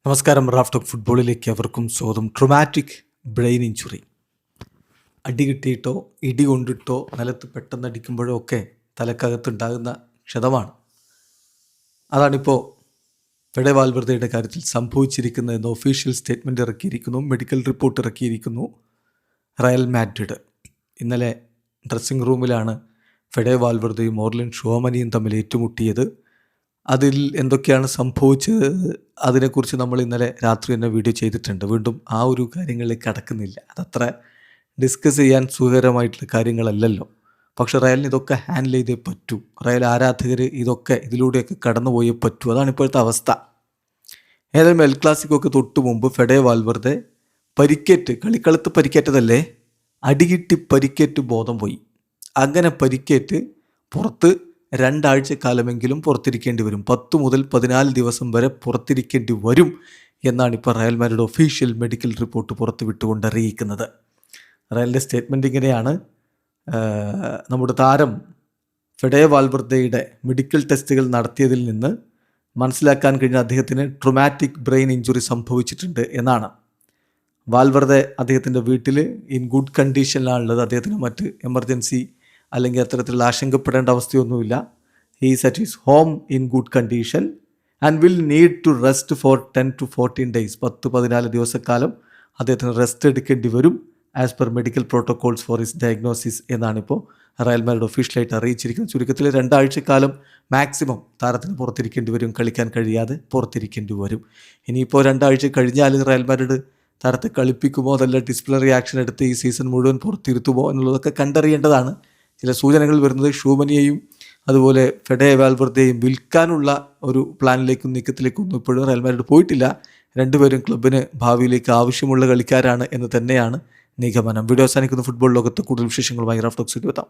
നമസ്കാരം. Raf talk ഫുട്ബോളിലേക്ക് അവർക്കും സ്വാഗതം. ട്രോമാറ്റിക് ബ്രെയിൻ ഇഞ്ചുറി, അടി കിട്ടിയിട്ടോ ഇടി കൊണ്ടിട്ടോ നിലത്ത് പെട്ടെന്ന് അടിക്കുമ്പോഴോ ഒക്കെ തലക്കകത്തുണ്ടാകുന്ന ക്ഷതമാണ്. അതാണിപ്പോൾ ഫെഡെ വാൽവർദയുടെ കാര്യത്തിൽ സംഭവിച്ചിരിക്കുന്നതെന്ന് ഒഫീഷ്യൽ സ്റ്റേറ്റ്മെൻറ്റ് ഇറക്കിയിരിക്കുന്നു, മെഡിക്കൽ റിപ്പോർട്ട് ഇറക്കിയിരിക്കുന്നു. റയൽ മാഡ്രിഡ് ഇന്നലെ ഡ്രസ്സിംഗ് റൂമിലാണ് ഫെഡെ വാൽവർദയും ഓർലിൻ ഷോമനിയും തമ്മിൽ ഏറ്റുമുട്ടിയത്. അതിൽ എന്തൊക്കെയാണ് സംഭവിച്ചത് അതിനെക്കുറിച്ച് നമ്മൾ ഇന്നലെ രാത്രി തന്നെ വീഡിയോ ചെയ്തിട്ടുണ്ട്. വീണ്ടും ആ ഒരു കാര്യങ്ങളിലേക്ക് കടക്കുന്നില്ല. അതത്ര ഡിസ്കസ് ചെയ്യാൻ സുഖകരമായിട്ടുള്ള കാര്യങ്ങളല്ലല്ലോ. പക്ഷെ റയലിന് ഇതൊക്കെ ഹാൻഡിൽ ചെയ്തേ പറ്റൂ. റയൽ ആരാധകർ ഇതിലൂടെയൊക്കെ കടന്നുപോയേ പറ്റൂ. അതാണ് ഇപ്പോഴത്തെ അവസ്ഥ. ഏതായാലും എൽ ക്ലാസിക്കൊക്കെ തൊട്ട് മുമ്പ് ഫെഡെ വാൽവർദെ പരിക്കേറ്റ്, കളിക്കളത്ത് പരിക്കേറ്റതല്ലേ, അടികിട്ടി പരിക്കേറ്റ് ബോധം പോയി. അങ്ങനെ പരിക്കേറ്റ് പുറത്ത് 2 ആഴ്ചക്കാലമെങ്കിലും പുറത്തിരിക്കേണ്ടി വരും. 10 മുതൽ 14 ദിവസം വരെ പുറത്തിരിക്കേണ്ടി വരും എന്നാണ് ഇപ്പോൾ Real Madrid official medical report പുറത്തു വിട്ടുകൊണ്ട് അറിയിക്കുന്നത്. റയലിൻ്റെ സ്റ്റേറ്റ്മെൻറ്റ് ഇങ്ങനെയാണ്: നമ്മുടെ താരം ഫെഡെ വാൽവർദയുടെ മെഡിക്കൽ ടെസ്റ്റുകൾ നടത്തിയതിൽ നിന്ന് മനസ്സിലാക്കാൻ കഴിഞ്ഞ അദ്ദേഹത്തിന് ട്രോമാറ്റിക് ബ്രെയിൻ ഇഞ്ചുറി സംഭവിച്ചിട്ടുണ്ട് എന്നാണ്. വാൽവർദെ അദ്ദേഹത്തിൻ്റെ വീട്ടിൽ ഇൻ ഗുഡ് കണ്ടീഷനിലാണുള്ളത്. അദ്ദേഹത്തിന് മറ്റ് എമർജൻസി അല്ലെങ്കിൽ അത്തരത്തിലുള്ള ആശങ്കപ്പെടേണ്ട അവസ്ഥയൊന്നുമില്ല. He is at his home in good condition and will need to rest for 10 to 14 days. 10-14 ദിവസക്കാലം അദ്ദേഹത്തിന് റെസ്റ്റ് എടുക്കേണ്ടി വരും as per medical protocols for his diagnosis എന്നാണിപ്പോൾ റയൽ മാഡ്രിഡ് ഒഫീഷ്യലായിട്ട് അറിയിച്ചിരിക്കുന്നത്. ചുരുക്കത്തിൽ 2 ആഴ്ചക്കാലം മാക്സിമം താരത്തിന് പുറത്തിരിക്കേണ്ടി വരും, കളിക്കാൻ കഴിയാതെ പുറത്തിരിക്കേണ്ടി വരും. ഇനിയിപ്പോൾ 2 ആഴ്ച കഴിഞ്ഞാൽ റയൽ മാഡ്രിഡ് താരത്തെ കളിപ്പിക്കുമോ അതല്ല ഡിസിപ്ലിനറി ആക്ഷൻ എടുത്ത് ഈ സീസൺ മുഴുവൻ പുറത്തിരുത്തുമോ എന്നുള്ളതൊക്കെ കണ്ടറിയേണ്ടതാണ്. ചില സൂചനകൾ വരുന്നത് ഷൂമനിയെയും അതുപോലെ ഫെഡെ വാൽവർദയെയും വിൽക്കാനുള്ള ഒരു പ്ലാനിലേക്കും നീക്കത്തിലേക്കൊന്നും ഇപ്പോഴും റയൽ മാഡ്രിഡ് പോയിട്ടില്ല. രണ്ടുപേരും ക്ലബിന് ഭാവിയിലേക്ക് ആവശ്യമുള്ള കളിക്കാരാണ് എന്ന് തന്നെയാണ് നിഗമനം. വീഡിയോ അവസാനിക്കുന്ന ഫുട്ബോൾ ലോകത്ത് കൂടുതൽ വിശേഷങ്ങളുമായി റാഫ് ടോക്സിൽ എത്താം.